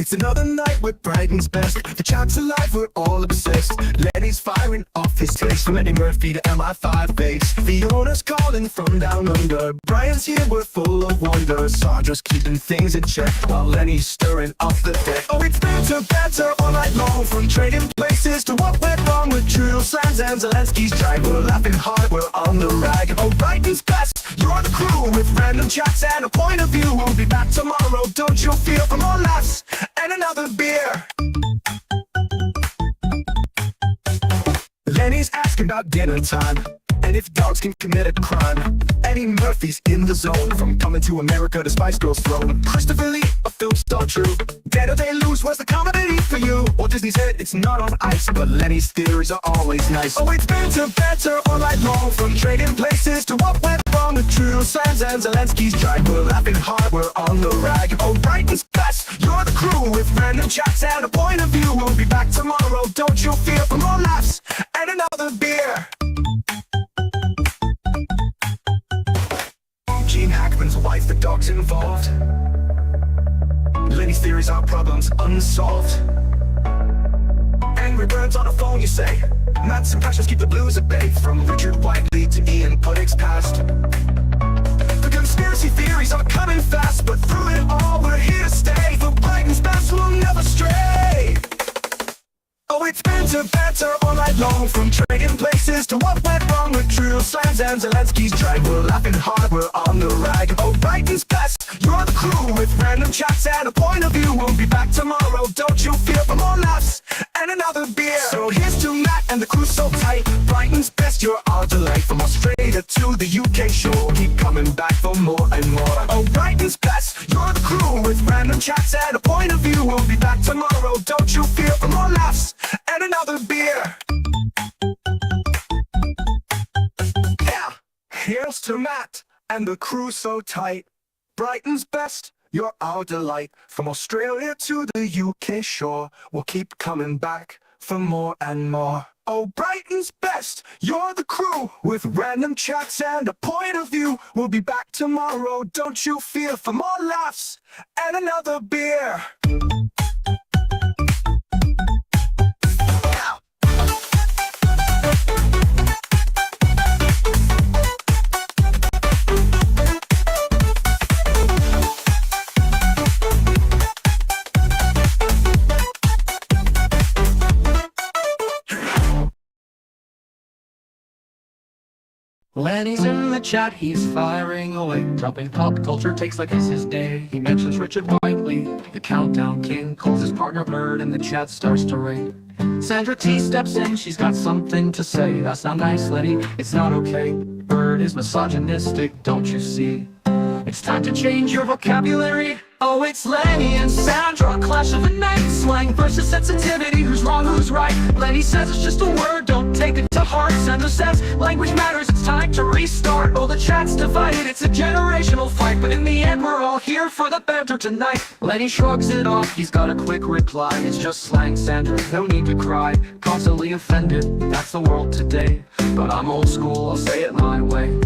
It's another night with Brighton's best. The chat's alive, we're all obsessed. Lenny's firing off his taste from Eddie Murphy to MI5 bass. Fiona's calling from down under. Brian's here, we're full of wonder. Sandra's keeping things in check while Lenny's stirring up the deck. Oh, it's better all night long. From trading places to what went wrong with Trill Slams and Zelensky's drag. We're laughing hard, we're on the rag. Oh, Brighton's best, you're the crew with random chats and a point of view. We'll be back tomorrow, don't you feel, for more laughs and another beer. Lenny's asking about dinner time and if dogs can commit a crime. Eddie Murphy's in the zone, from Coming to America to Spice Girls throne. Christopher Lee, a film star true. Dead or They Lose was the comedy for you. Walt Disney's head, it's not on ice, but Lenny's theories are always nice. Oh, it's better all night long. From trading places to what went wrong with Trill Slams and Zelensky's drag. We're laughing hard, we're on the rag. Oh, Brighton's best, you're the crew with random chats and a point of view. We'll be back tomorrow, don't you fear, for more laughs and another beer. Gene Hackman's wife, the dog's involved. Lenny's theories are problems unsolved. Angry birds on the phone, you say. Matt's impressions keep the blues at bay. From Richard Whiteley to Ian Puddick's past. The conspiracy theories are coming fast, but through it all we're here to stay. For Brighton's best will never stray. Oh, it's better all night long. From trading places to what went wrong with Trill Slams and Zelensky's drag. We're laughing hard, we're on the rag. Oh, Brighton's best, you're the crew with random chats and a point of view. We'll be back tomorrow, don't you fear, for more laughs and another beer. So here's to Matt and the crew so tight. Brighton's best, you're our delight. From Australia to the UK shore, keep coming back for more and more. Oh, Brighton's best, you're the crew with random chats and a point of view. We'll be back tomorrow, don't you fear, for more laughs and another beer. Yeah. Here's to Matt and the crew so tight. Brighton's best, you're our delight. From Australia to the UK shore, we'll keep coming back for more and more. Oh, Brighton's best, you're the crew with random chats and a point of view. We'll be back tomorrow, don't you fear, for more laughs and another beer. Lenny's in the chat, he's firing away. Dropping pop culture takes like it's his day. He mentions Richard Whiteley, the countdown king. Calls his partner Bird and the chat starts to ring. Sandra T steps in, she's got something to say. That's not nice, Lenny, it's not okay. Bird is misogynistic, don't you see? It's time to change your vocabulary. Oh, it's Lenny and Sandra, clash of the night. Slang versus sensitivity, who's wrong, who's right? Lenny says it's just a word, don't take it to heart. Sandra says language matters, it's time to restart. Oh, the chat's divided, it's a generational fight, but in the end we're all here for the banter tonight. Lenny shrugs it off, he's got a quick reply. It's just slang, Sandra, no need to cry. Constantly offended, that's the world today. But I'm old school, I'll say it my way.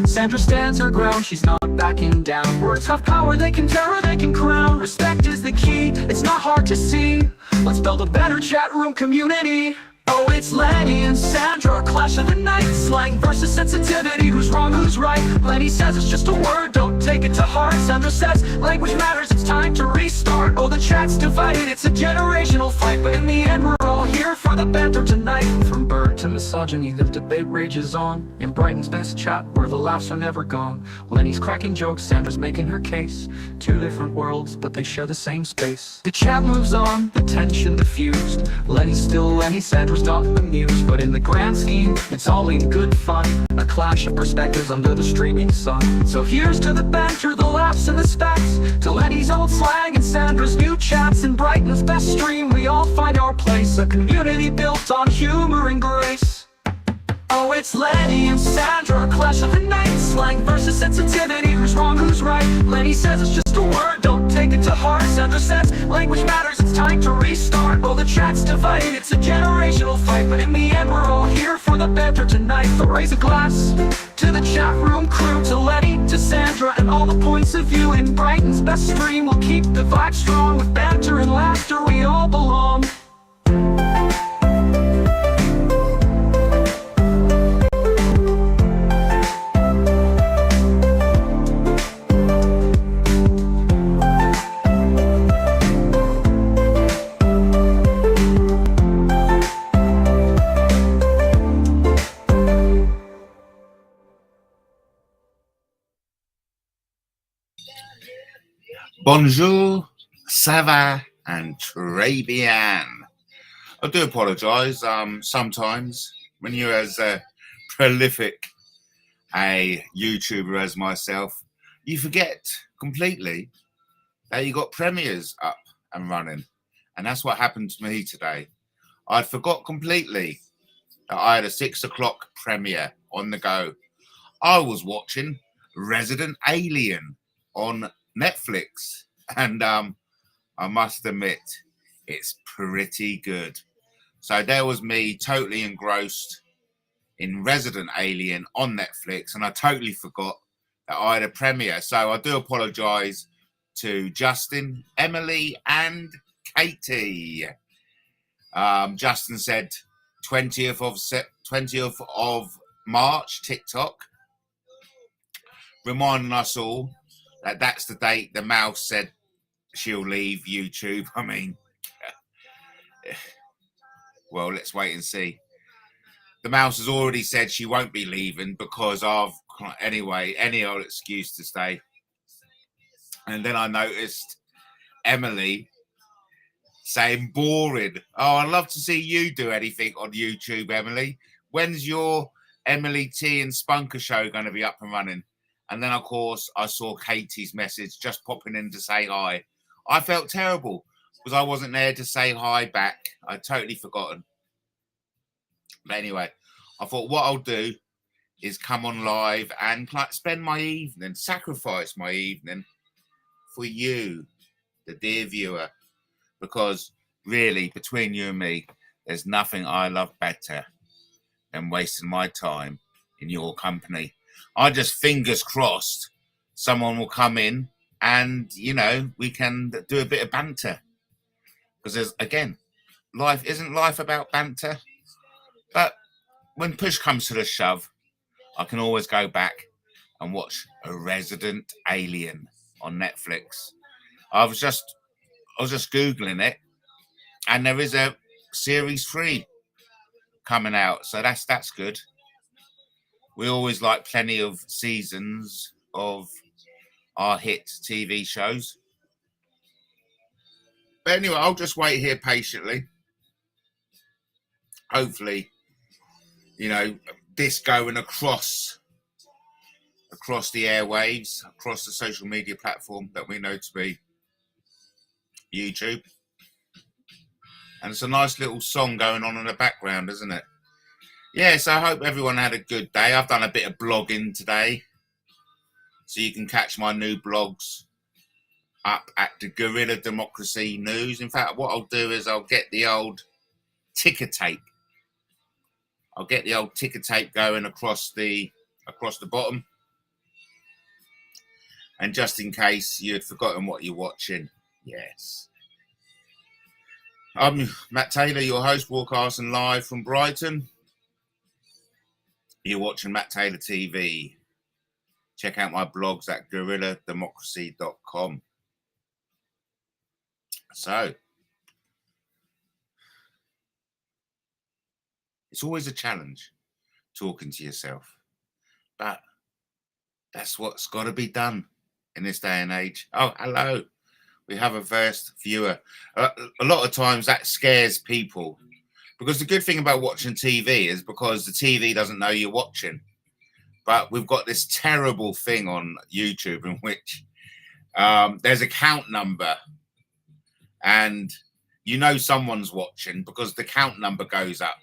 Sandra stands her ground, she's not backing down. Words have power, they can tear or they can crown. Respect is the key, it's not hard to see. Let's build a better chat room community. Oh, it's Lenny and Sandra, clash of the night. Slang versus sensitivity, who's wrong, who's right? Lenny says it's just a word, don't take it to heart. Sandra says language matters, it's time to restart. Oh, the chat's divided, it's a generational fight, but in the end we're all here for the banter tonight. From Bird to misogyny, the debate rages on. In Brighton's best chat, where the laughs are never gone. Lenny's cracking jokes, Sandra's making her case. Two different worlds, but they share the same space. The chat moves on, the tension diffused. Lenny's still Lenny, Sandra's not amused. But in the grand scheme, it's all in good fun. A clash of perspectives under the streaming sun. So here's to the banter, the laughs and the specs. To Lenny's old slang and Sandra's new chats. In Brighton's best stream, we all find our place. A community built on humor and grace. Oh, it's Lenny and Sandra, clash of the night. Slang versus sensitivity, who's wrong, who's right? Lenny says it's just a word, don't take it to heart. Sandra says language matters, it's time to restart. Oh, the chat's divided, it's a generational fight, but in the end we're all here for the banter tonight. So raise a glass to the chat room crew, to Lenny, to Sandra, and all the points of view. In Brighton's best stream, we'll keep the vibe strong with banter and laughs. Bonjour, ça va, and très bien. I do apologise. Sometimes when you're as prolific a YouTuber as myself, you forget completely that you got premieres up and running, and that's what happened to me today. I forgot completely that I had a 6 o'clock premiere on the go. I was watching Resident Alien on Netflix, and I must admit, it's pretty good. So there was me totally engrossed in Resident Alien on Netflix, and I totally forgot that I had a premiere. So I do apologise to Justin, Emily, and Katie. Justin said 20th of March, TikTok, reminding us all that that's the date the mouse said she'll leave YouTube. I mean, well, let's wait and see. The mouse has already said she won't be leaving because of, anyway, any old excuse to stay. And then I noticed Emily saying boring. Oh, I'd love to see you do anything on YouTube, Emily. When's your Emily T and Spunker show going to be up and running? And then, of course, I saw Katie's message just popping in to say hi. I felt terrible because I wasn't there to say hi back. I'd totally forgotten. But anyway, I thought what I'll do is come on live and spend my evening, sacrifice my evening for you, the dear viewer. Because really, between you and me, there's nothing I love better than wasting my time in your company. I just fingers crossed someone will come in and, we can do a bit of banter. Because there's, again, isn't life about banter? But when push comes to the shove, I can always go back and watch a Resident Alien on Netflix. I was just Googling it, and there is a series 3 coming out, so that's good. We always like plenty of seasons of our hit TV shows. But anyway, I'll just wait here patiently. Hopefully, this going across the airwaves, across the social media platform that we know to be YouTube. And it's a nice little song going on in the background, isn't it? Yeah, so I hope everyone had a good day. I've done a bit of blogging today. So you can catch my new blogs up at the Guerrilla Democracy News. In fact, what I'll do is I'll get the old ticker tape. I'll get the old ticker tape going across the bottom. And just in case you'd forgotten what you're watching, yes. I'm Matt Taylor, your host, broadcasting live from Brighton. You're watching MattTaylorTV. Check out my blogs at guerrillademocracy.com. So, it's always a challenge talking to yourself, but that's what's got to be done in this day and age. Oh, hello. We have a first viewer. A lot of times that scares people because the good thing about watching TV is because the TV doesn't know you're watching. But we've got this terrible thing on YouTube in which there's a count number and someone's watching because the count number goes up.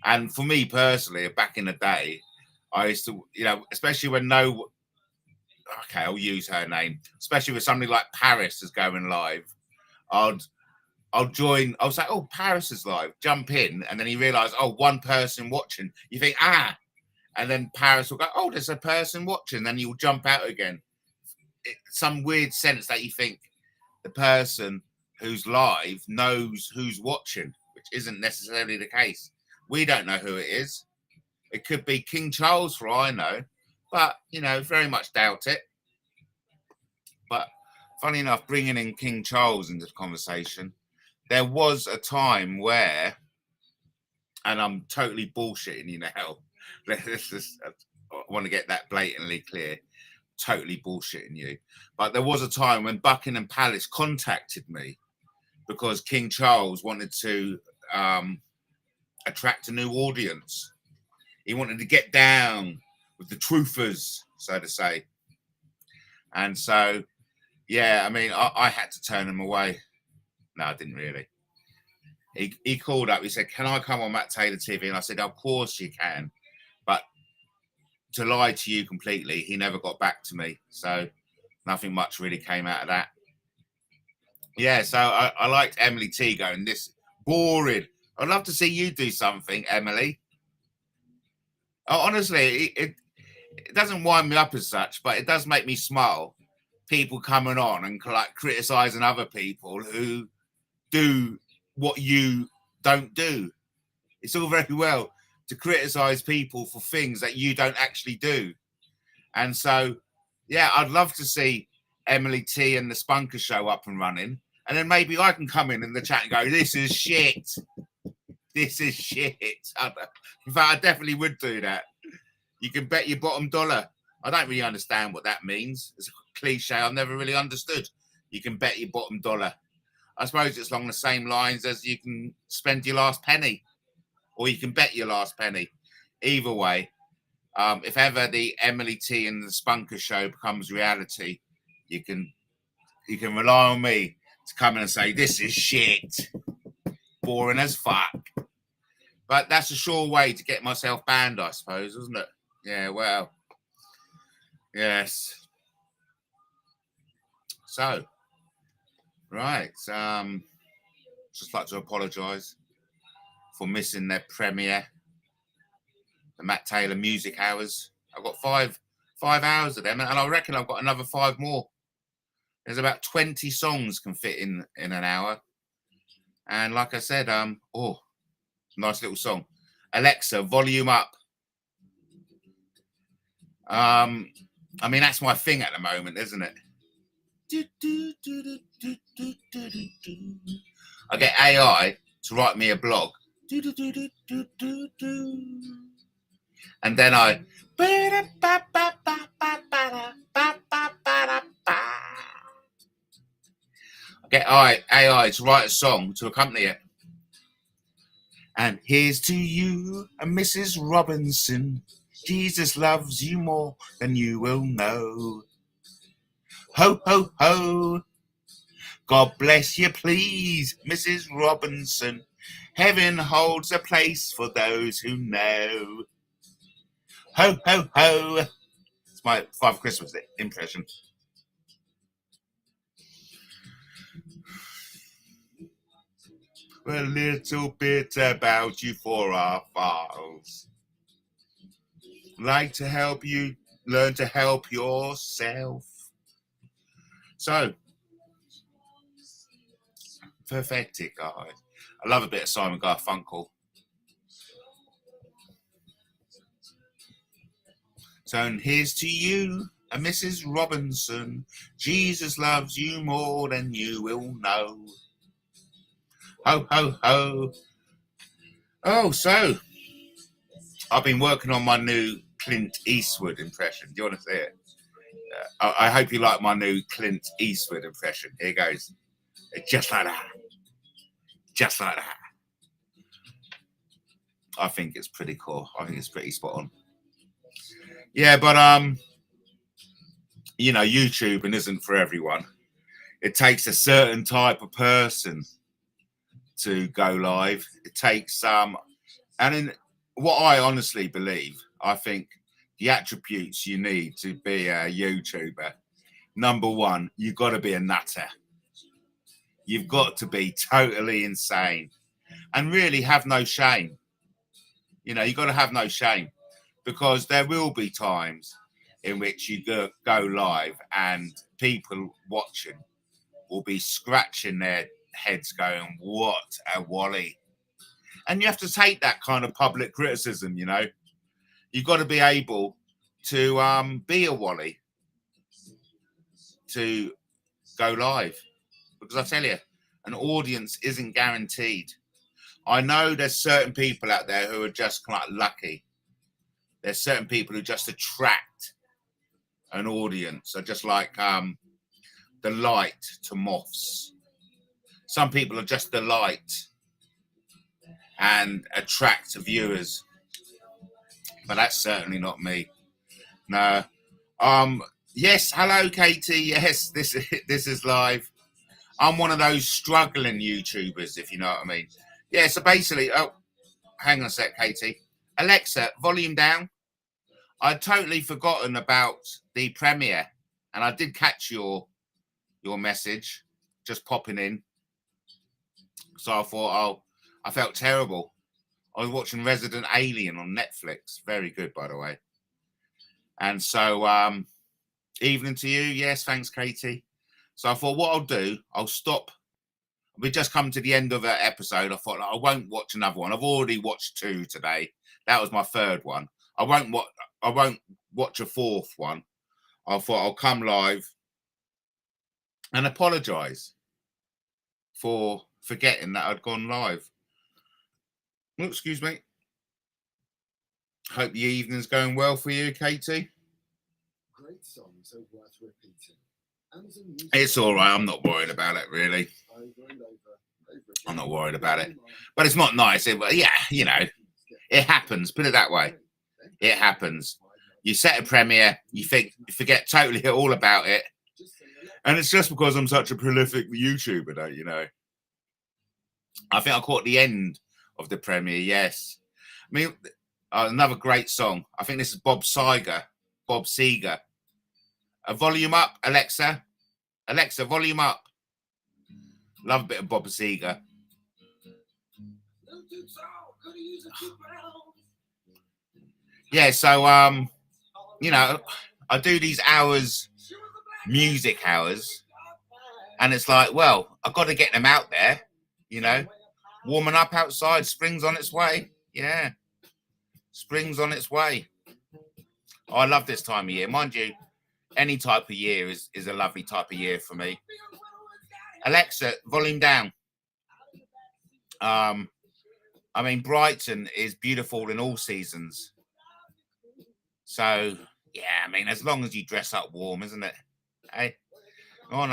And for me personally, back in the day, I used to, especially when I'll use her name, especially with somebody like Paris is going live. I'll join. I'll say, oh, Paris is live. Jump in, and then you realise, oh, one person watching. You think, and then Paris will go, oh, there's a person watching. Then you'll jump out again. Some weird sense that you think the person who's live knows who's watching, which isn't necessarily the case. We don't know who it is. It could be King Charles, for all I know. But, very much doubt it. But funny enough, bringing in King Charles into the conversation, there was a time where, and I'm totally bullshitting you now, I want to get that blatantly clear. totally bullshitting you. But there was a time when Buckingham Palace contacted me because King Charles wanted to attract a new audience. He wanted to get down with the truthers, so to say. And so, yeah, I mean, I had to turn him away. No, I didn't really. He called up. He said, "Can I come on MattTaylorTV?" And I said, "Of course you can." But to lie to you completely, he never got back to me. So nothing much really came out of that. Yeah, so I liked Emily T going, "This boring. I'd love to see you do something, Emily." Honestly, it doesn't wind me up as such, but it does make me smile. People coming on and like criticizing other people who do what you don't do. It's all very well to criticize people for things that you don't actually do. And so, yeah, I'd love to see Emily T and the Spunker Show up and running. And then maybe I can come in the chat and go, "This is shit. This is shit." In fact, I definitely would do that. You can bet your bottom dollar. I don't really understand what that means. It's a cliche I've never really understood. You can bet your bottom dollar. I suppose it's along the same lines as you can spend your last penny, or you can bet your last penny. Either way, if ever the Emily T and the Spunker Show becomes reality, you can rely on me to come in and say, "This is shit, boring as fuck." But that's a sure way to get myself banned, I suppose, isn't it? Yeah, well, yes. So, right, just like to apologise for missing their premiere, the Matt Taylor Music Hours. I've got five hours of them, and I reckon I've got another 5 more. There's about 20 songs can fit in an hour, and like I said, oh, nice little song. Alexa, volume up. I mean, that's my thing at the moment, isn't it? I get AI to write me a blog. And then I get AI to write a song to accompany it. And here's to you, Mrs. Robinson. Jesus loves you more than you will know. Ho, ho, ho. God bless you, please, Mrs. Robinson. Heaven holds a place for those who know. Ho, ho, ho. It's my Father Christmas impression. A little bit about you for our files. Like to help you learn to help yourself. So, pathetic, guys. I love a bit of Simon Garfunkel. So, and here's to you, Mrs. Robinson. Jesus loves you more than you will know. Ho, ho, ho. Oh, so I've been working on my new Clint Eastwood impression. Do you want to see it? I hope you like my new Clint Eastwood impression. Here goes. Just like that. Just like that. I think it's pretty cool. I think it's pretty spot on. Yeah, but you know, YouTubing isn't for everyone. It takes a certain type of person to go live. It takes and in what I honestly believe, I think the attributes you need to be a YouTuber. Number one, you've got to be a nutter. You've got to be totally insane and really have no shame. You know, you've got to have no shame, because there will be times in which you go live and people watching will be scratching their heads going, "What a wally." And you have to take that kind of public criticism, you know. You've got to be able to be a wally to go live. Because I tell you, an audience isn't guaranteed. I know there's certain people out there who are just like lucky. There's certain people who just attract an audience, are just like the light to moths. Some people are just the light and attract viewers, but that's certainly not me. No. Yes, hello Katie. Yes, this is live. I'm one of those struggling YouTubers, if you know what I mean. Yeah, so basically, oh, hang on a sec, Katie. Alexa, volume down. I'd totally forgotten about the premiere, and I did catch your message just popping in. So I thought, oh, I felt terrible. I was watching Resident Alien on Netflix. Very good, by the way. And so, evening to you. Yes, thanks, Katie. So I thought what I'll do, I'll stop. We just come to the end of an episode. I thought I won't watch another one. I've already watched 2 today. That was my 3rd one. I won't watch a 4th one. I thought I'll come live and apologise for forgetting that I'd gone live. Oh, excuse me. Hope the evening's going well for you, Katie. Great songs are worth repeating. It's all right. I'm not worried about it, really. I'm not worried about it. But it's not nice. Yeah, you know, it happens. Put it that way. It happens. You set a premiere, you forget totally all about it. And it's just because I'm such a prolific YouTuber, don't you know? I think I caught the end of the premiere, yes. I mean, another great song. I think this is Bob Seger. Volume up, Alexa. Alexa, volume up. Love a bit of Bob Seger. Yeah, so you know, I do these hours, music hours, and it's like, well, I've got to get them out there, you know, warming up outside. Spring's on its way. Yeah, spring's on its way. Oh, I love this time of year, mind you. Any type of year is a lovely type of year for me. Alexa, volume down. I mean, Brighton is beautiful in all seasons. So, yeah, I mean, as long as you dress up warm, isn't it? Hey, I don't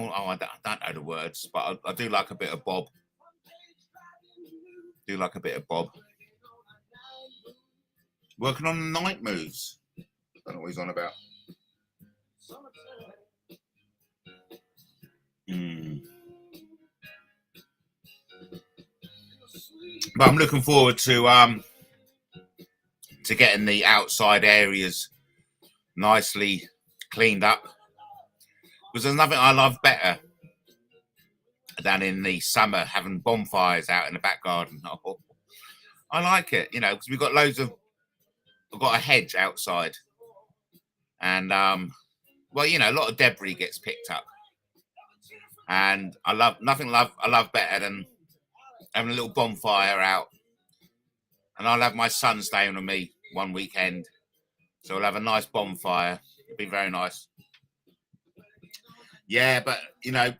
know the words, but I do like a bit of Bob. Working on the night moves. Don't know what he's on about. But I'm looking forward to getting the outside areas nicely cleaned up, because there's nothing I love better than in the summer having bonfires out in the back garden. Oh, I like it, you know, because we've got a hedge outside, and well, you know, a lot of debris gets picked up, and I love better than having a little bonfire out. And I'll have my son staying with me one weekend, so we'll have a nice bonfire. It'll be very nice. Yeah, but you know,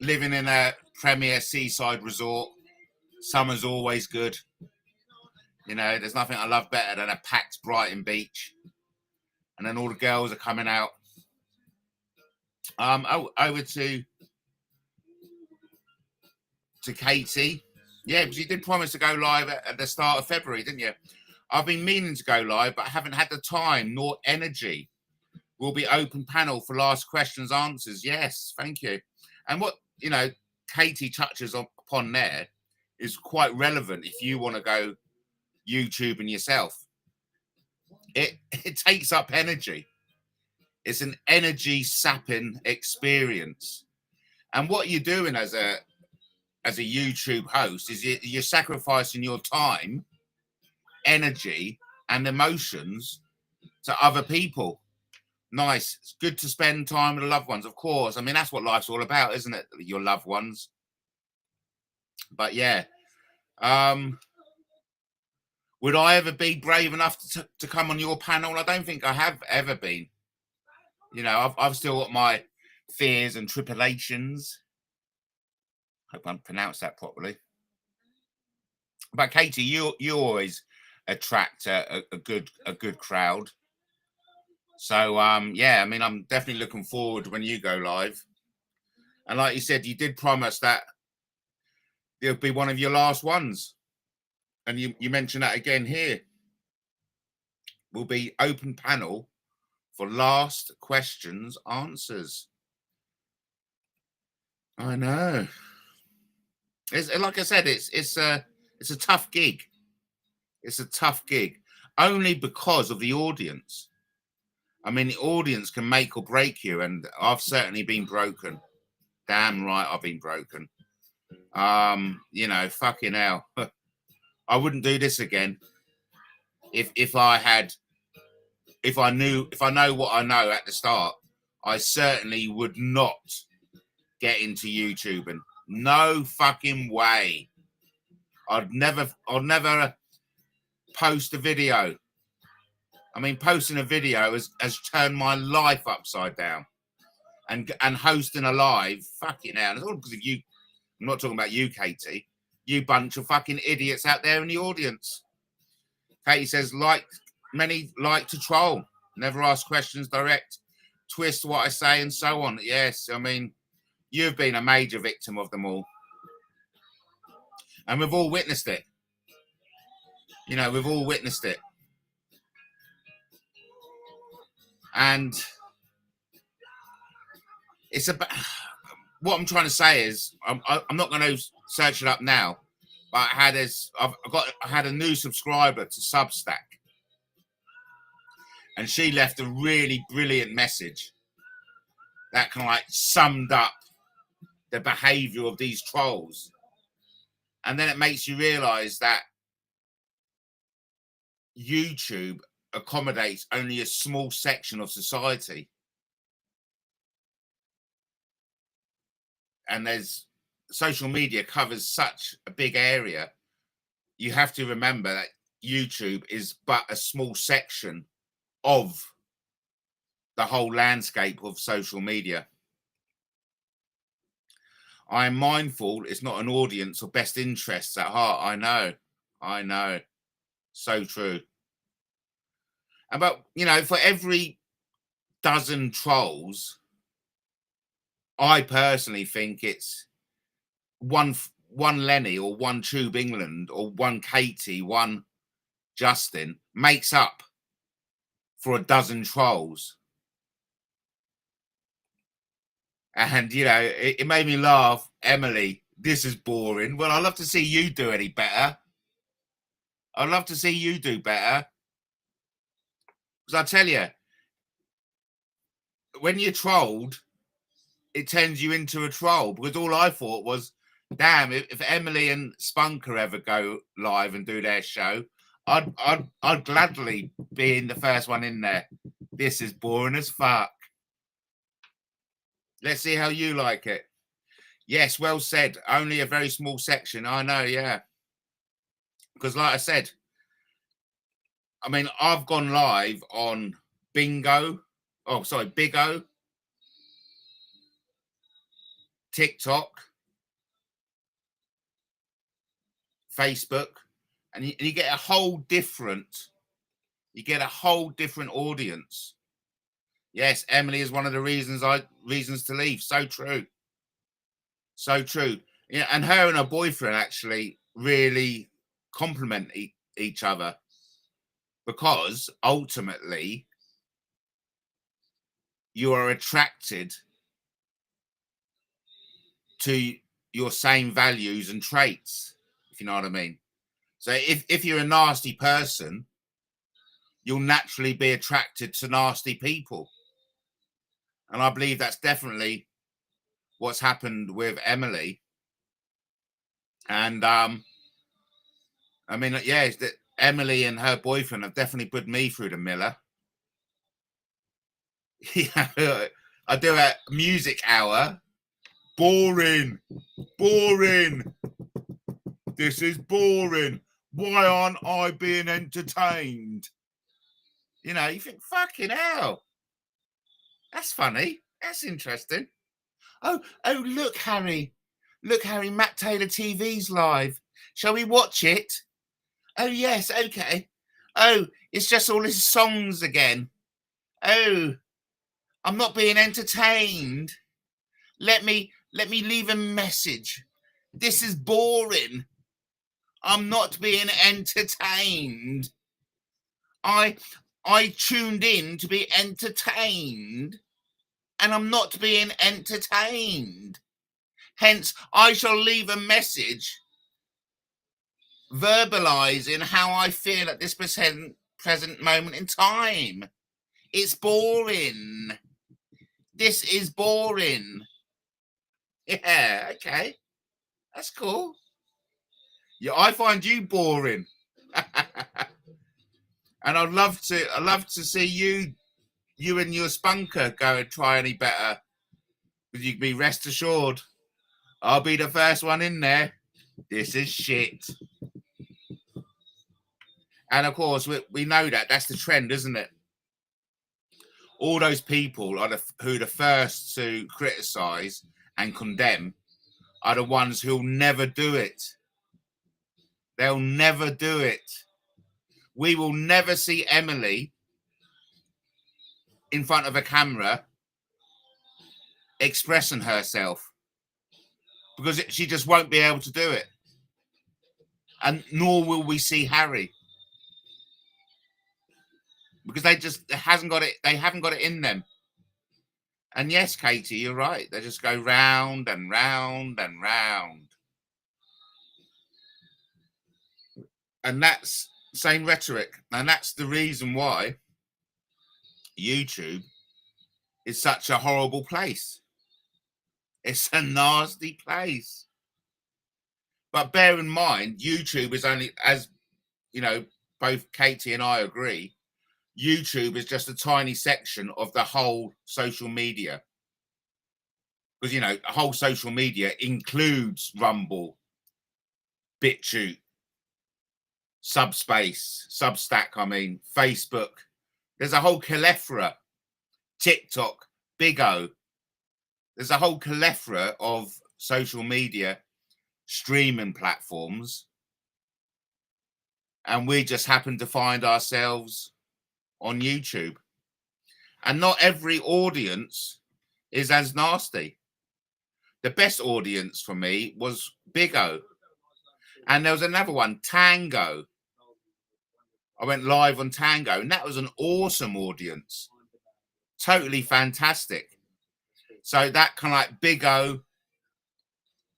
living in a premier seaside resort, summer's always good. You know, there's nothing I love better than a packed Brighton beach, and then all the girls are coming out. Over to Katie. Yeah, because you did promise to go live at the start of February, didn't you? I've been meaning to go live, but haven't had the time nor energy. Will be open panel for last questions, answers. Yes, thank you. And what, you know, Katie touches upon there is quite relevant if you want to go YouTubing yourself. It takes up energy. It's an energy sapping experience. And what you're doing as a YouTube host is you're sacrificing your time, energy, and emotions to other people. Nice. It's good to spend time with the loved ones, of course. I mean, that's what life's all about, isn't it? Your loved ones. But yeah, would I ever be brave enough to come on your panel? I don't think I have ever been. You know, I've still got my fears and tribulations. Hope I pronounced that properly. But Katie, you always attract a good crowd. So, yeah, I mean, I'm definitely looking forward when you go live. And like you said, you did promise that it'll be one of your last ones. And you mentioned that again here. Will be open panel for last questions, answers. I know. It's like I said, it's a tough gig. It's a tough gig, only because of the audience. I mean, the audience can make or break you, and I've certainly been broken. Damn right, I've been broken. You know, fucking hell. I wouldn't do this again if I know what I know at the start. I certainly would not get into YouTubing. No fucking way. I'd never post a video. I mean, posting a video has turned my life upside down. And hosting a live, fucking hell. It's all because of you. I'm not talking about you, Katie. You bunch of fucking idiots out there in the audience. Katie says, many like to troll. Never ask questions direct. Twist what I say and so on. Yes, I mean, you've been a major victim of them all. And we've all witnessed it. You know, we've all witnessed it. And it's about... What I'm trying to say is, I'm not going to search it up now, but I had a new subscriber to Substack, and she left a really brilliant message that kind of like summed up the behaviour of these trolls, and then it makes you realise that YouTube accommodates only a small section of society. And there's social media covers such a big area. You have to remember that YouTube is but a small section of the whole landscape of social media. I am mindful it's not an audience or best interests at heart. I know. So true. But, you know, for every dozen trolls, I personally think it's one Lenny or one Tube England or one Katie, one Justin makes up for a dozen trolls. And, you know, it made me laugh. Emily, this is boring. Well, I'd love to see you do any better. I'd love to see you do better. Because I tell you, when you're trolled, it turns you into a troll. Because all I thought was, damn, if Emily and Spunker ever go live and do their show, I'd gladly be in the first one in there. This is boring as fuck. Let's see how you like it. Yes, well said. Only a very small section. I know, yeah. Because like I said, I mean, I've gone live on Bingo. Oh, sorry, Big O. TikTok. Facebook. And you get a whole different, audience. Yes, Emily is one of the reasons to leave. So true. So true. Yeah, and her and her boyfriend actually really complement each other, because ultimately you are attracted to your same values and traits, if you know what I mean. So if you're a nasty person, you'll naturally be attracted to nasty people. And I believe that's definitely what's happened with Emily. And I mean, yeah, that Emily and her boyfriend have definitely put me through the miller. Yeah, I do a music hour. Boring. This is boring. Why aren't I being entertained? You know, you think, fucking hell. That's funny. That's interesting. Oh, look, Harry. Look, Harry, MattTaylorTV's live. Shall we watch it? Oh, yes, okay. Oh, it's just all his songs again. Oh, I'm not being entertained. Let me leave a message. This is boring. I'm not being entertained. I tuned in to be entertained, and I'm not being entertained. Hence, I shall leave a message verbalizing how I feel at this present moment in time. It's boring. This is boring. Yeah, okay. That's cool. Yeah, I find you boring. And I'd love to see you and your spunker go and try any better. But you can be rest assured, I'll be the first one in there. This is shit. And of course, we know that's the trend, isn't it? All those people who are the first to criticize and condemn are the ones who'll never do it. They'll never do it. We will never see Emily in front of a camera expressing herself because she just won't be able to do it. And nor will we see Harry because they haven't got it in them. And yes, Katie, you're right. They just go round and round and round. And that's same rhetoric. And that's the reason why YouTube is such a horrible place. It's a nasty place. But bear in mind, YouTube is only, as you know, both Katie and I agree, YouTube is just a tiny section of the whole social media. Because, you know, the whole social media includes Rumble, BitChute, Substack, Facebook. There's a whole plethora. TikTok, Big O. There's a whole plethora of social media streaming platforms. And we just happen to find ourselves on YouTube. And not every audience is as nasty. The best audience for me was Big O. And there was another one, Tango. I went live on Tango, and that was an awesome audience. Totally fantastic. So that kind of like Big O,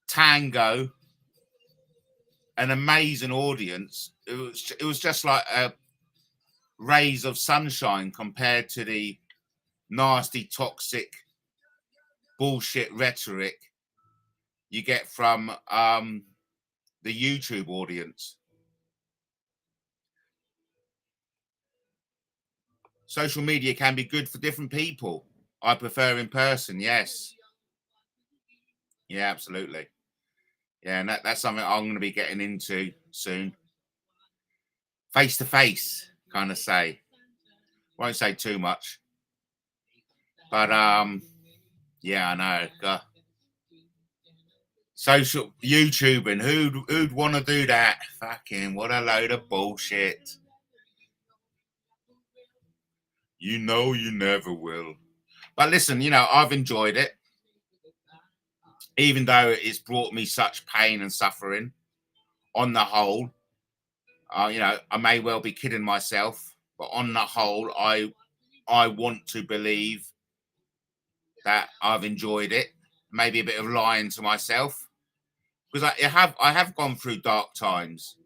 Tango, an amazing audience. It was just like a rays of sunshine compared to the nasty, toxic, bullshit rhetoric you get from the YouTube audience. Social media can be good for different people. I prefer in person, yes. Yeah, absolutely. Yeah, and that's something I'm going to be getting into soon. Face to face, kind of say. Won't say too much. But yeah, I know. God. Social YouTubing, who'd want to do that? Fucking what a load of bullshit. You know you never will. But listen, you know, I've enjoyed it. Even though it's brought me such pain and suffering on the whole. You know, I may well be kidding myself, but on the whole, I want to believe that I've enjoyed it. Maybe a bit of lying to myself. Because I have gone through dark times.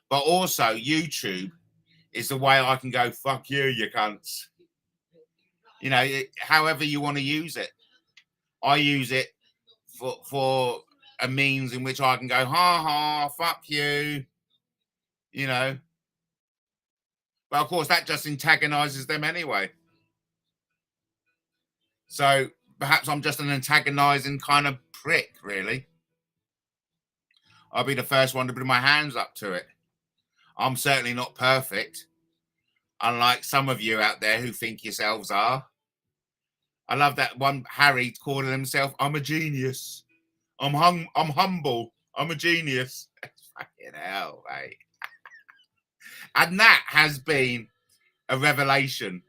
But also YouTube is the way I can go, fuck you, you cunts. You know, however you want to use it. I use it for a means in which I can go, ha ha, fuck you. You know. But of course, that just antagonizes them anyway. So perhaps I'm just an antagonizing kind of prick, really. I'll be the first one to put my hands up to it. I'm certainly not perfect, unlike some of you out there who think yourselves are. I love that one Harry calling himself, I'm a genius. I'm humble. I'm a genius. Fucking hell, mate. And that has been a revelation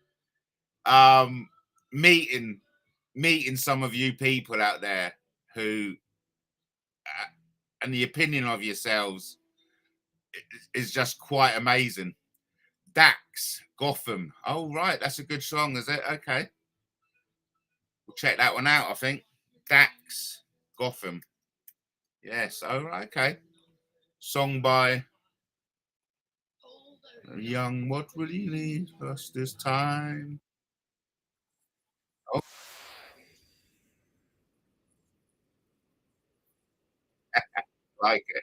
meeting some of you people out there who and the opinion of yourselves is just quite amazing. Dax, Gotham. Oh, right. That's a good song, is it? Okay. We'll check that one out, I think. Dax, Gotham. Yes. Oh, right. Okay. Song by Young. What will he lead us this time? Oh. Like it.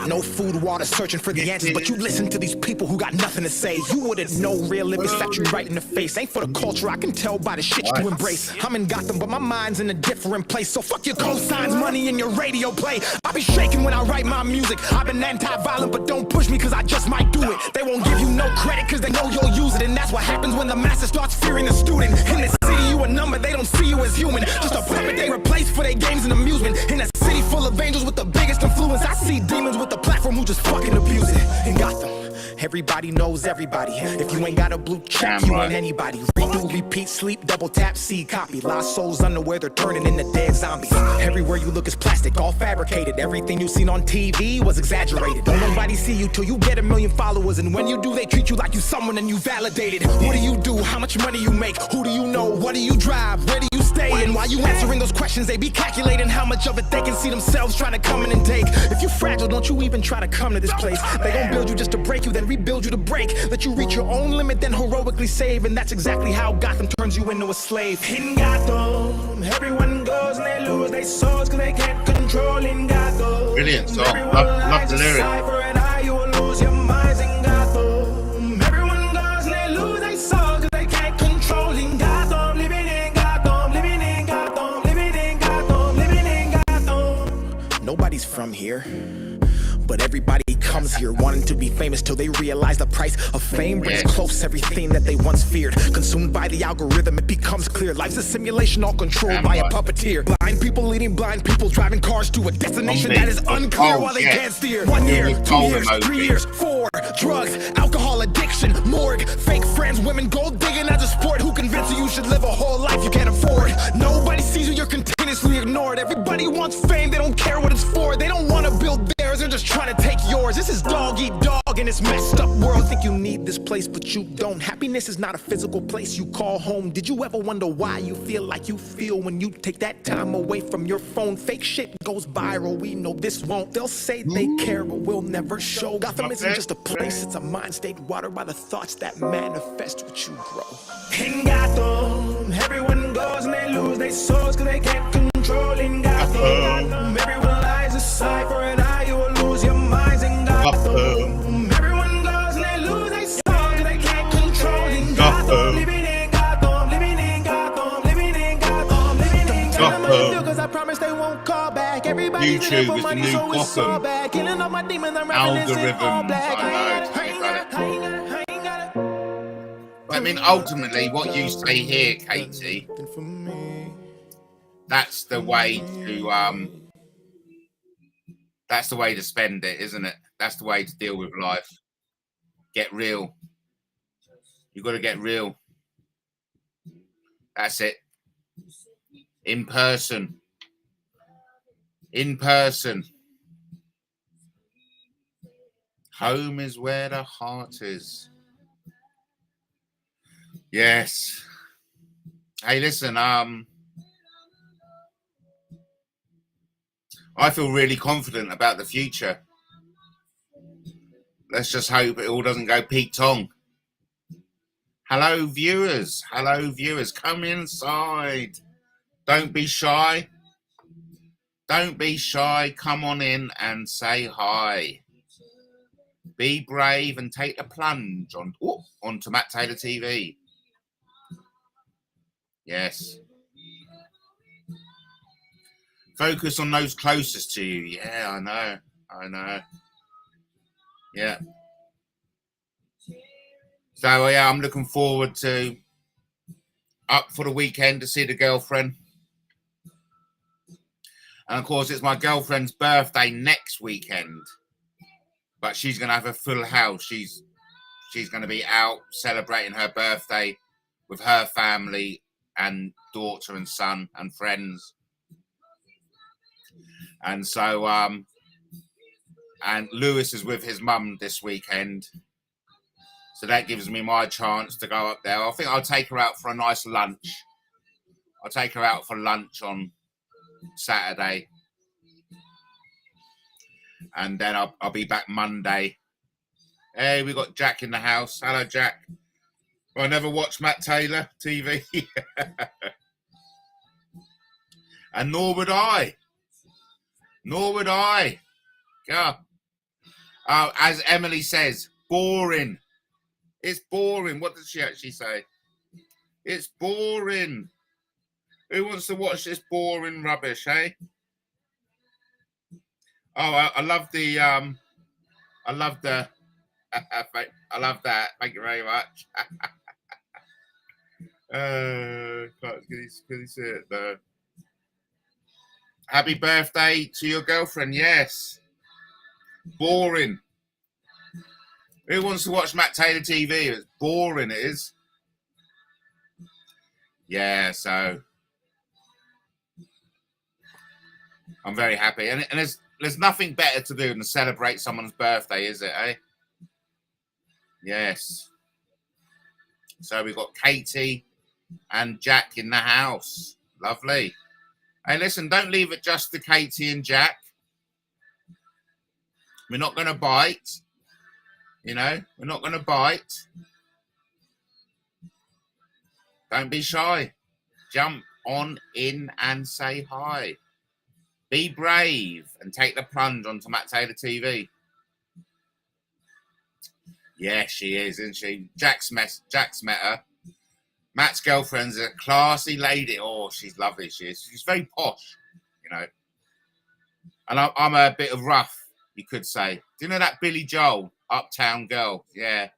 No food, water, searching for the answers, but you listen to these people who got nothing to say. You wouldn't know real if it's fact you right in the face. Ain't for the culture, I can tell by the shit you embrace. I'm in Gotham, but my mind's in a different place. So fuck your cosigns, money, and your radio play. I be shaking when I write my music. I've been anti-violent, but don't push me, cause I just might do it. They won't give you no credit, cause they know you'll use it. And that's what happens when the master starts fearing the student. In the city, you a number, they don't see you as human. Just a puppet they replace for their games and amusement. In a city full of angels with the biggest influence, I see demons with the platform who just fucking abuse it. In Gotham, everybody knows everybody. If you ain't got a blue check, you ain't anybody. Redo, repeat, sleep, double tap, see, copy. Lost souls underwear, they're turning into dead zombies. Everywhere you look is plastic, all fabricated. Everything you seen on TV was exaggerated. Don't nobody see you till you get 1 million followers. And when you do, they treat you like you someone and you validated. What do you do? How much money you make? Who do you know? What do you drive? Where do you stay? And while you answering those questions, they be calculating how much of it they can see themselves trying to come in and take. If you fragile, don't you even try to come to this place. They gon' build you just to break you, then rebuild you to break. Let you reach your own limit, then heroically save. And that's exactly how Gotham turns you into a slave. In Gotham, everyone goes and they lose their souls cause they can't control in Gotham. Brilliant song. Love the lyrics. You will lose your minds in Gotham. Everyone goes and they lose their souls cause they can't control in Gotham. Living in Gotham, living in Gotham, living in Gotham, living in Gotham. Nobody's from here, but everybody comes here wanting to be famous till they realize the price of fame brings close everything that they once feared. Consumed by the algorithm, it becomes clear life's a simulation all controlled by a puppeteer. Blind people leading blind people, driving cars to a destination that is unclear while they can't steer. 1 year, 2 years, 3 years, 4, drugs, alcohol addiction, morgue, fake friends, women, gold digging as a sport. Who convinced you should live a whole life you can't afford? Nobody sees you, you're continuously ignored. Everybody wants fame, they don't care what it's for. They don't want to build theirs, they're just trying to take yours. This is dog eat dog in this messed up world. Think you need this place, but you don't. Happiness is not a physical place you call home. Did you ever wonder why you feel like you feel when you take that time away from your phone? Fake shit goes viral, we know this won't. They'll say they care, but we'll never show. Gotham isn't just a place, it's a mind state watered by the thoughts that manifest what you grow. In Gotham, everyone goes and they lose their souls cause they can't control in Gotham. Everyone lies aside for an eye, you will lose your minds in Gotham. Everyone goes and they lose their souls cause they can't control in Gotham. Living in Gotham, living in Gotham, living in Gotham, living in Gotham. Cause I promise they won't call back. Everybody's in it for money, so it's all bad. Killing all my demons, I'm rapping this in all black. I mean, ultimately, what you say here, Katie, that's the way to spend it, isn't it? That's the way to deal with life. Get real. You got to get real. That's it. In person. In person. Home is where the heart is. Yes. Hey, listen, I feel really confident about the future. Let's just hope it all doesn't go Pete Tong. Hello, viewers. Hello, viewers. Come inside. Don't be shy. Don't be shy. Come on in and say hi. Be brave and take the plunge onto MattTaylorTV. Yes. Focus on those closest to you. Yeah, I know. I know. Yeah. So, yeah, I'm looking forward to up for the weekend to see the girlfriend. And of course, it's my girlfriend's birthday next weekend. But she's going to have a full house. She's going to be out celebrating her birthday with her family and daughter and son and friends. And so, and Lewis is with his mum this weekend. So that gives me my chance to go up there. I think I'll take her out for a nice lunch. I'll take her out for lunch on Saturday. And then I'll be back Monday. Hey, we got Jack in the house. Hello, Jack. I never watched Matt Taylor TV. And nor would I. Nor would I. Yeah. As Emily says, boring. It's boring. What does she actually say? It's boring. Who wants to watch this boring rubbish, eh? Oh, I love the I love that. Thank you very much. Can you see it though? Happy birthday to your girlfriend. Yes. Boring. Who wants to watch Matt Taylor TV? It's boring, it is. Yeah, so I'm very happy. And there's nothing better to do than celebrate someone's birthday, is it, eh? Yes. So we've got Katie and Jack in the house. Lovely. Hey, listen, don't leave it just to Katie and Jack. We're not going to bite. You know, we're not going to bite. Don't be shy. Jump on in and say hi. Be brave and take the plunge onto Matt Taylor TV. Yeah, she is, isn't she? Jack's met her. Matt's girlfriend's a classy lady. Oh, she's lovely. She is. She's very posh, you know. And I'm a bit of rough, you could say. Do you know that Billy Joel, Uptown Girl? Yeah.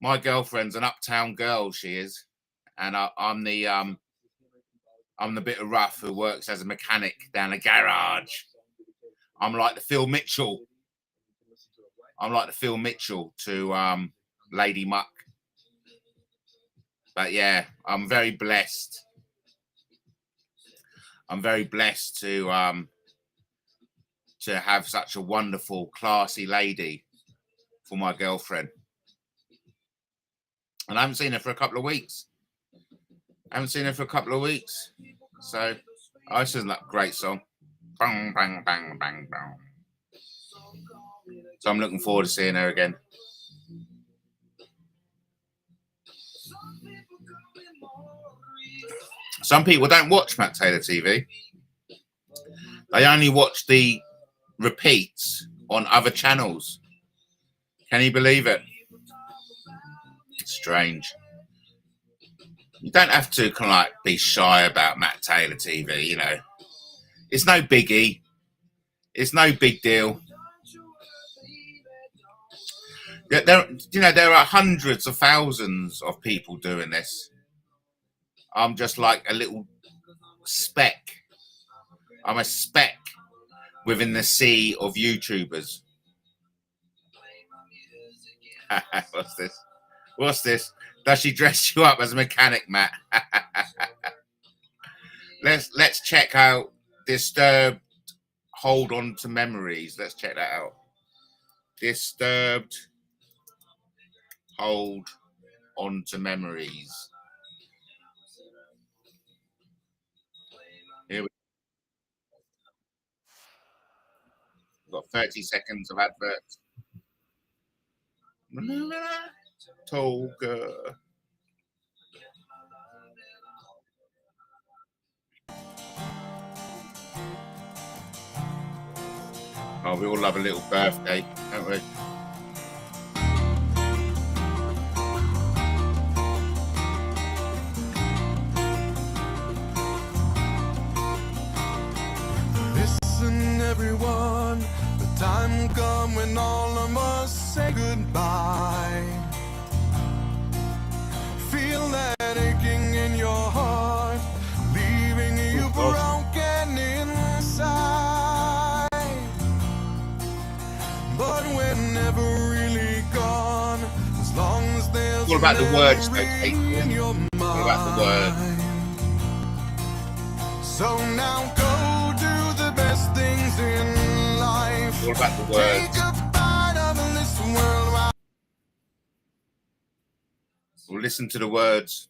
My girlfriend's an uptown girl, she is. And I'm the bit of rough who works as a mechanic down a garage. I'm like the Phil Mitchell. I'm like the Phil Mitchell to Lady Muck. But yeah, I'm very blessed. I'm very blessed to have such a wonderful, classy lady for my girlfriend. And I haven't seen her for a couple of weeks. So, this is a great song. Bang, bang, bang, bang, bang. So I'm looking forward to seeing her again. Some people don't watch Matt Taylor TV. They only watch the repeats on other channels. Can you believe it? It's strange. You don't have to kind of like be shy about Matt Taylor TV, you know. It's no biggie. It's no big deal. There are hundreds of thousands of people doing this. I'm just like a little speck. I'm a speck within the sea of YouTubers. What's this? Does she dress you up as a mechanic, Matt? Let's check out Disturbed Hold On to Memories. Let's check that out. Disturbed Hold On to Memories. Here we've got 30 seconds of adverts. Toga. Oh, we all love a little birthday, don't we? Listen, everyone, the time come when all of us say goodbye. Feel that aching in your heart, leaving you broken inside. all about the words, though, Kate. All about the words. So now go do the best things in life. All about the words. Take a bite of this world while We'll listen to the words.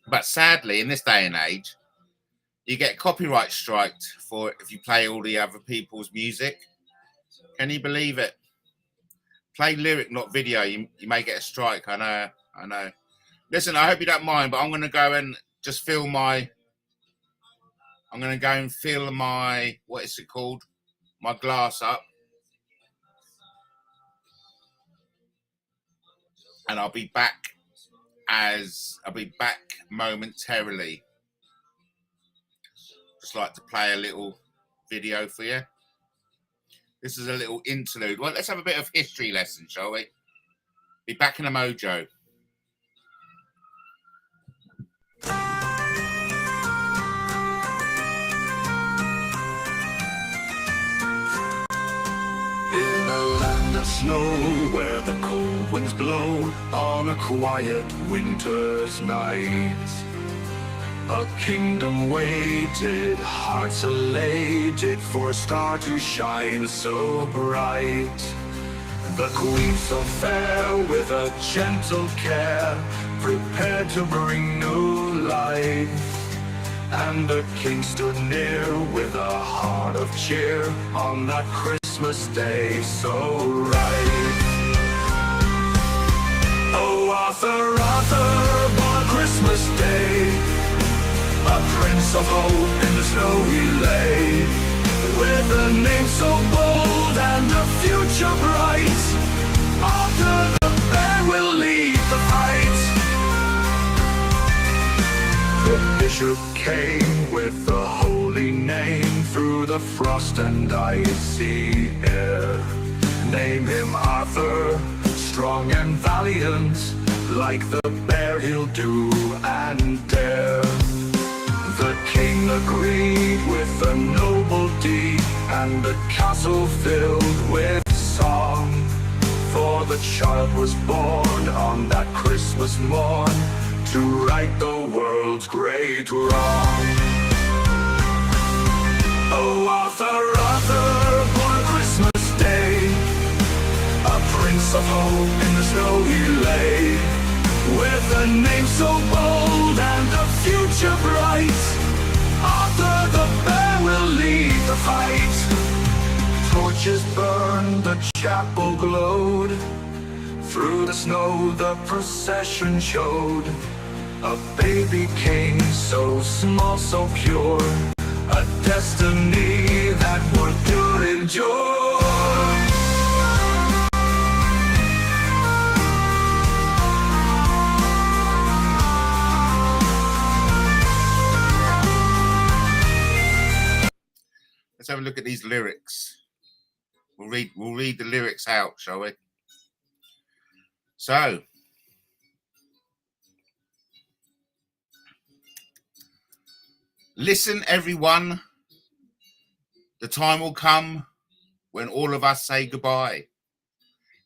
But sadly, in this day and age, you get copyright striked for if you play all the other people's music. Can you believe it? Play lyric, not video. You may get a strike. I know. Listen, I hope you don't mind, but I'm going to go and just fill my... I'm going to go and fill my... What is it called? My glass up. And I'll be back momentarily. Just like to play a little video for you. This is a little interlude. Well, let's have a bit of history lesson, shall we? Be back in a mojo. In a land of snow where the cold winds blow on a quiet winter's night, a kingdom waited, hearts elated for a star to shine so bright. The queen so fair with a gentle care prepared to bring new life. And the king stood near with a heart of cheer on that Christmas day so right. Oh, Arthur, Arthur, born Christmas Day, a prince of hope in the snow he lay, with a name so bold and a future bright. Arthur the bear will lead the fight. The bishop came with the holy name through the frost and icy air. Name him Arthur, strong and valiant, like the bear he'll do and dare. The king agreed with a noble deed, and the castle filled with song. For the child was born on that Christmas morn to right the world's great wrong. Oh, Arthur, Arthur, born Christmas Day, a prince of hope in the snow he lay, with a name so bold and a future bright. Arthur the bear will lead the fight. Torches burned, the chapel glowed, through the snow the procession showed. A baby king so small, so pure, a destiny that would do endure. Let's have a look at these lyrics. We'll read the lyrics out, shall we? So, listen, everyone. The time will come when all of us say goodbye.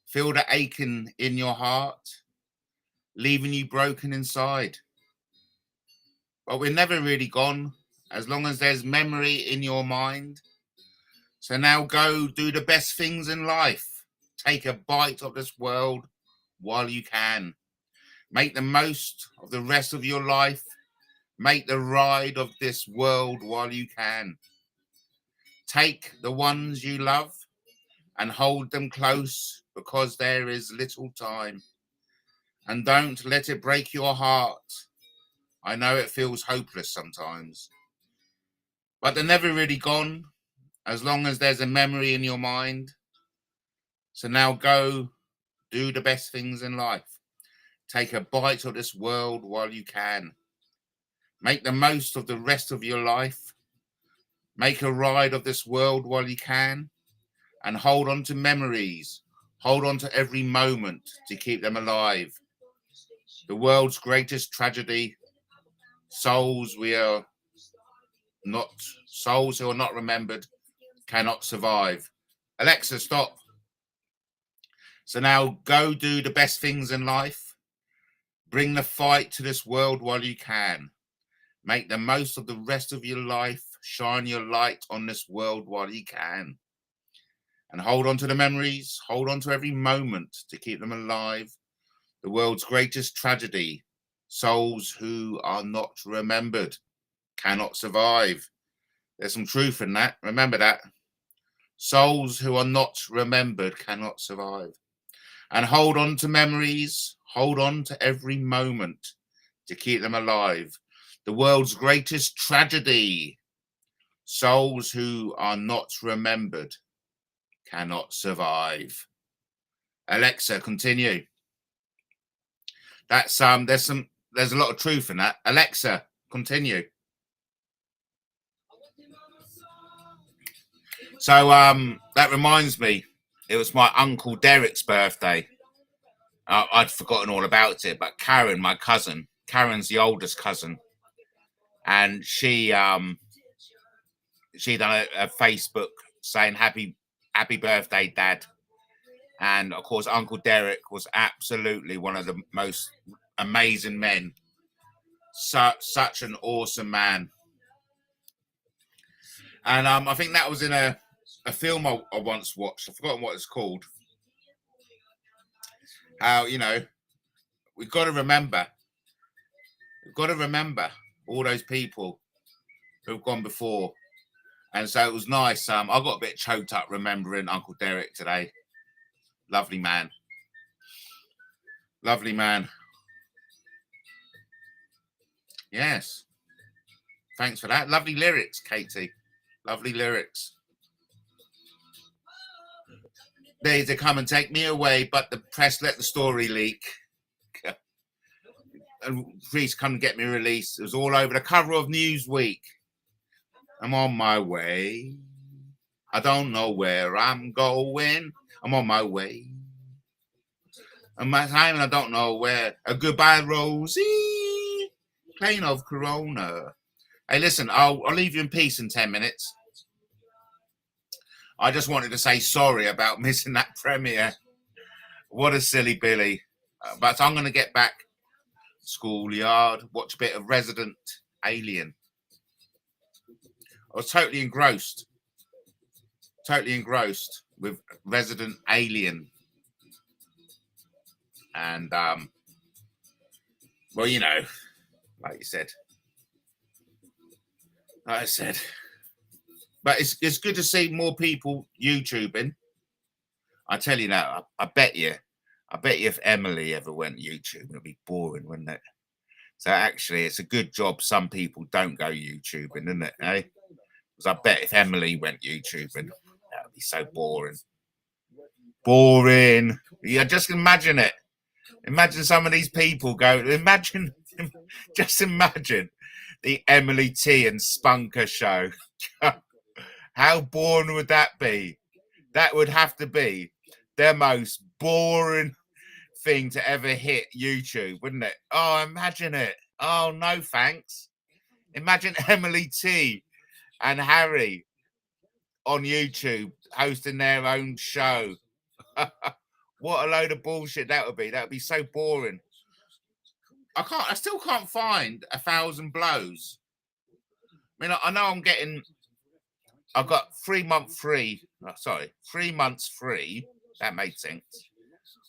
Feel the aching in your heart, leaving you broken inside. But we're never really gone, as long as there's memory in your mind. So now go do the best things in life. Take a bite of this world while you can. Make the most of the rest of your life. Make the ride of this world while you can. Take the ones you love and hold them close, because there is little time. And don't let it break your heart. I know it feels hopeless sometimes, but they're never really gone, as long as there's a memory in your mind. So now go do the best things in life. Take a bite of this world while you can. Make the most of the rest of your life. Make a ride of this world while you can. And hold on to memories. Hold on to every moment to keep them alive. The world's greatest tragedy. Souls who are not remembered cannot survive. Alexa, stop. So now go do the best things in life. Bring the fight to this world while you can. Make the most of the rest of your life. Shine your light on this world while you can. And hold on to the memories. Hold on to every moment to keep them alive. The world's greatest tragedy. Souls who are not remembered cannot survive. There's some truth in that. Remember that. Souls who are not remembered cannot survive. And hold on to memories. Hold on to every moment to keep them alive. The world's greatest tragedy. Souls who are not remembered cannot survive. Alexa, continue. That's there's a lot of truth in that. Alexa, continue. So that reminds me, it was my Uncle Derek's birthday. I'd forgotten all about it, but Karen, my cousin, Karen's the oldest cousin, and she done a Facebook saying happy birthday, Dad. And of course, Uncle Derek was absolutely one of the most amazing men. Such an awesome man. And I think that was in a film I once watched. I've forgotten what it's called. How, you know, we've got to remember all those people who've gone before. And so it was nice. I got a bit choked up remembering Uncle Derek today. Lovely man. Lovely man. Yes. Thanks for that. Lovely lyrics, Katie. Lovely lyrics. They come and take me away, but the press let the story leak. And please come and get me released. It was all over the cover of Newsweek. I'm on my way. I don't know where I'm going. I'm on my way. And my time, I don't know where. A goodbye, Rosie. Plain of Corona. Hey, listen, I'll leave you in peace in 10 minutes. I just wanted to say sorry about missing that premiere. What a silly Billy. But I'm going to get back. Schoolyard. Watch a bit of Resident Alien. I was totally engrossed. Totally engrossed with Resident Alien. And, well, you know, like I said. But it's good to see more people YouTubing. I tell you now, I bet you if Emily ever went YouTube, it'd be boring, wouldn't it? So actually, it's a good job some people don't go YouTubing, isn't it? Eh? Because I bet if Emily went YouTubing, that would be so boring. Boring. Yeah, just imagine it. Imagine some of these people go. Just imagine the Emily T and Spunker show. How boring would that be? That would have to be the most boring thing to ever hit YouTube, wouldn't it? Oh, imagine it. Oh, no, thanks. Imagine Emily T and Harry on YouTube hosting their own show. What a load of bullshit that would be. That would be so boring. I still can't find 1,000 blows. I mean, I know I've got 3 months free. 3 months free. That made sense.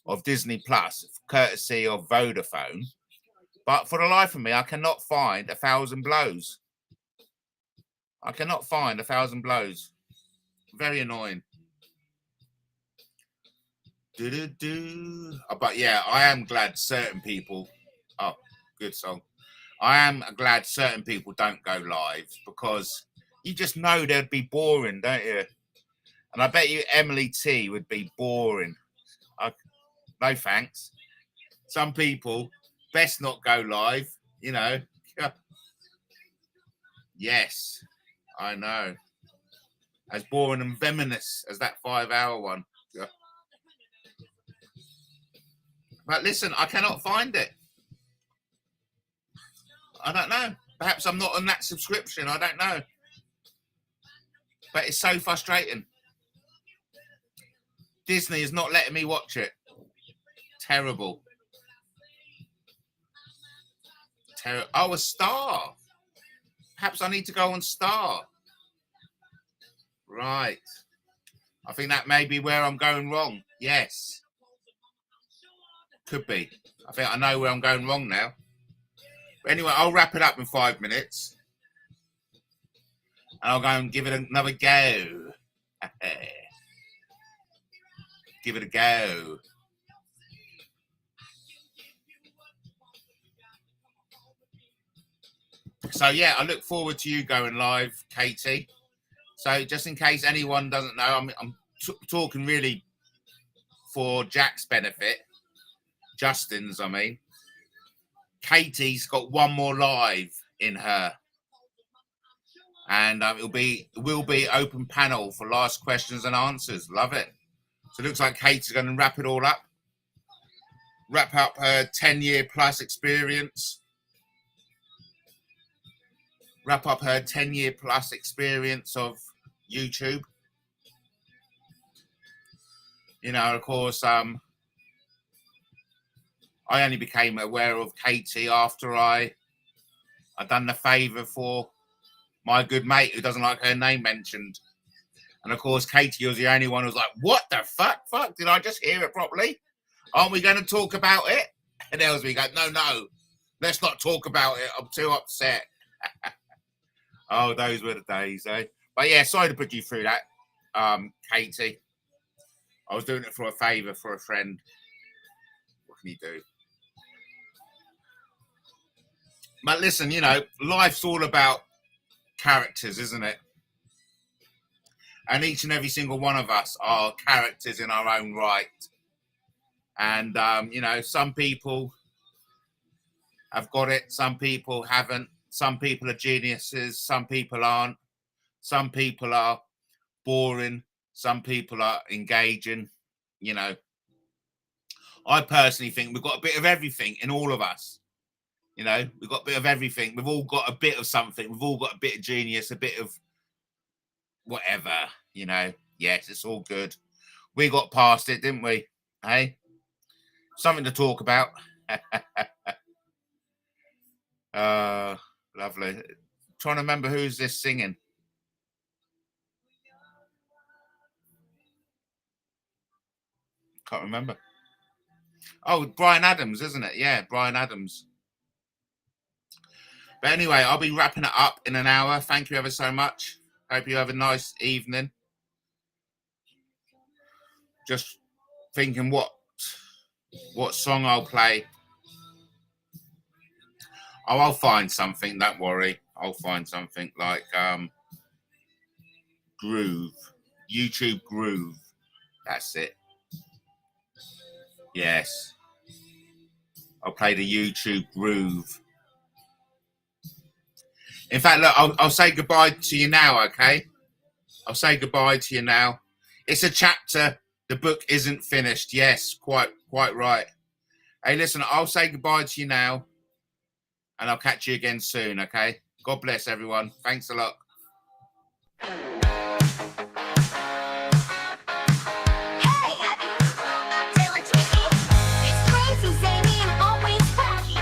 Of Disney Plus, courtesy of Vodafone. But for the life of me, I cannot find 1,000 blows. I cannot find 1,000 blows. Very annoying. But yeah, I am glad certain people. Oh, good song. I am glad certain people don't go live because you just know they'd be boring, don't you? And I bet you Emily T would be boring. No thanks. Some people best not go live, you know. Yes, I know. As boring and venomous as that 5-hour one. But listen, I cannot find it. I don't know. Perhaps I'm not on that subscription. I don't know. But it's so frustrating. Disney is not letting me watch it. Terrible. Oh, a star. Perhaps I need to go on star. Right. I think that may be where I'm going wrong. Yes. Could be. I think I know where I'm going wrong now. But anyway, I'll wrap it up in 5 minutes. And I'll go and give it another go. Give it a go. So, yeah, I look forward to you going live, Katie. So, just in case anyone doesn't know, I'm talking really for Jack's benefit. Justin's, I mean. Katie's got one more live in her. And it will be open panel for last questions and answers. Love it. So, it looks like Katie's going to wrap it all up. Wrap up her 10-year plus experience. Wrap up her 10-year plus experience of YouTube. You know, of course, I only became aware of Katie after I done the favour for my good mate who doesn't like her name mentioned. And of course, Katie was the only one who was like, what the fuck? Did I just hear it properly? Aren't we going to talk about it? And Elsby goes, no, let's not talk about it. I'm too upset. Oh, those were the days, eh? But yeah, sorry to put you through that, Katie. I was doing it for a favour for a friend. What can you do? But listen, you know, life's all about characters, isn't it? And each and every single one of us are characters in our own right. And, you know, some people have got it, some people haven't. Some people are geniuses, some people aren't. Some people are boring, some people are engaging, you know. I personally think we've got a bit of everything in all of us. You know, we've got a bit of everything. We've all got a bit of something. We've all got a bit of genius, a bit of whatever, you know. Yes, it's all good. We got past it, didn't we? Hey? Something to talk about. Lovely. Trying to remember who's this singing. Can't remember. Oh, Brian Adams, isn't it? Yeah, Brian Adams. But anyway, I'll be wrapping it up in an hour. Thank you ever so much. Hope you have a nice evening. Just thinking what song I'll play. Oh, I'll find something, don't worry. I'll find something like Groove. YouTube Groove. That's it. Yes. I'll play the YouTube Groove. In fact, look, I'll say goodbye to you now, okay? I'll say goodbye to you now. It's a chapter. The book isn't finished. Yes, quite right. Hey, listen, I'll say goodbye to you now. And I'll catch you again soon, okay? God bless everyone. Thanks a lot. It's crazy, Zany, and always wacky.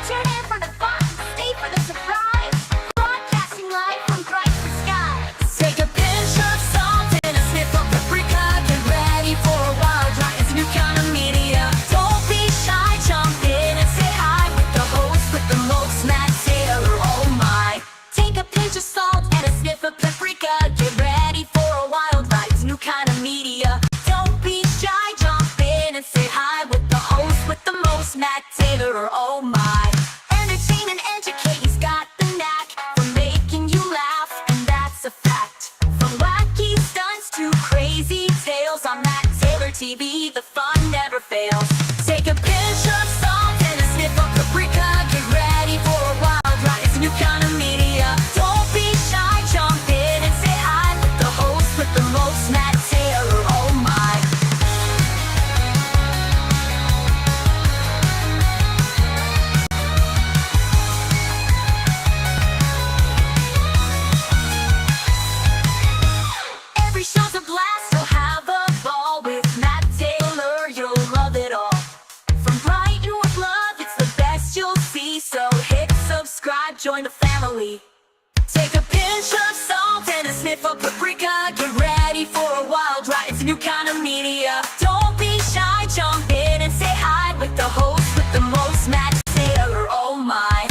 Tune in for the fun, stay for the surprise. Broadcasting live from bright skies. Take a pinch of salt and a sniff of paprika. Get ready for a wild ride. It's a new kind of media. Don't be shy, jump in and say hi with the host with the most, Matt Taylor. Oh my! Take a pinch of salt and a sniff of paprika. Get ready for a wild ride. It's a new kind of media. Don't be shy, jump in and say hi with the host with the most, Matt Taylor. Oh my! Entertain and educate, he's got the knack for making you laugh, and that's a fact. From wacky stunts to crazy tales on MattTaylorTV, the fun never fails. Take a pinch of salt and a sniff of paprika. Get ready for a wild ride. It's a new kind of media. Don't be shy, jump in and say hi with the host with the most, Matt Taylor. Oh my! Every show's a blast, so have a ball with Matt Taylor. You'll love it all. for paprika. Get ready for a wild ride, it's a new kind of media. Don't be shy, jump in and say hi with the host with the most, Matt Taylor, oh my.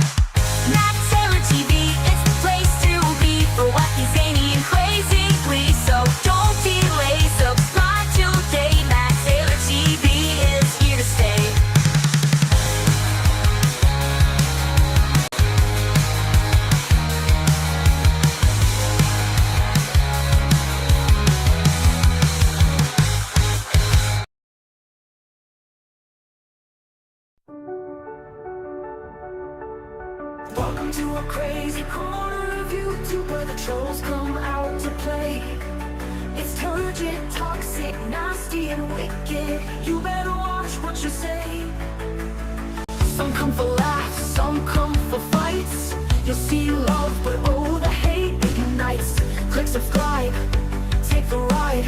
MattTaylorTV is the place to be for wacky, zany, and crazy glee. So don't delay, subscribe today. MattTaylorTV is here to stay. Welcome to a crazy corner of YouTube where the trolls come out to play. It's turgid, toxic, nasty, and wicked. You better watch what you say. Some come for laughs, some come for fights. You'll see love, but oh, the hate ignites. Click subscribe, take the ride.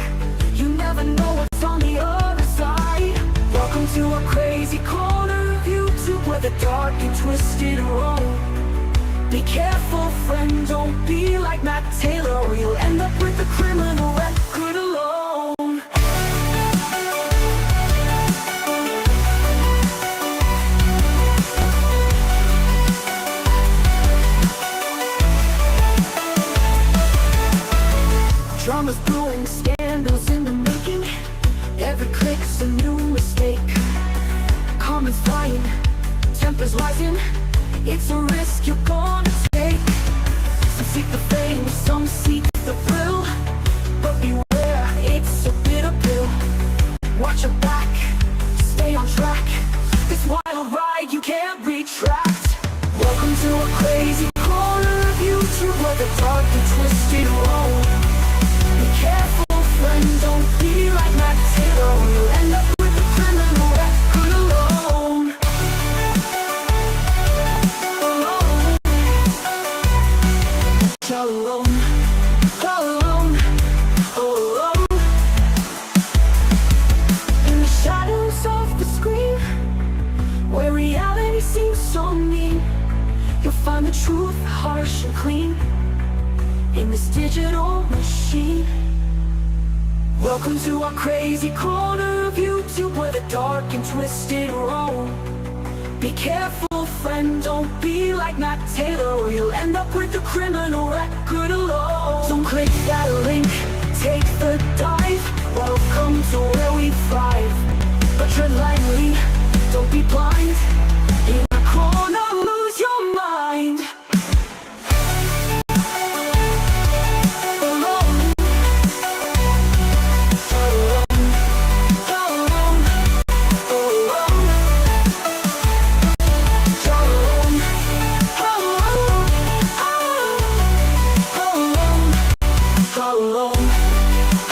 You never know what's on the other side. Welcome to a crazy corner of YouTube where the dark and twisted roam. Be careful, friend, don't be like Matt Taylor, or you'll end up with a criminal record alone. Drama's brewing, scandals in the making. Every click's a new mistake. Comments flying, tempers rising. It's a risk you're gonna take. Some seek the fame, some seek the thrill. But beware, it's a bitter pill. Watch your back, stay on track. This wild ride you can't retract. Welcome to a crazy corner of YouTube where the dark and twisted roam. Be careful, friend, don't be like Matt Taylor, or you'll end up with a criminal record alone. All alone, all alone, all alone. In the shadows of the screen, where reality seems so mean, you'll find the truth harsh and clean in this digital machine. Welcome to our crazy corner of YouTube where the dark and twisted roam. Be careful, friend, don't be like Matt Taylor, or you'll end up with the criminal record alone. Don't click that link, take the dive. Welcome to where we thrive. But tread lightly, don't be blind. In a corner, lose your mind. Alone,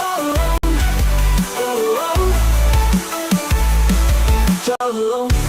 alone, alone, alone. Alone.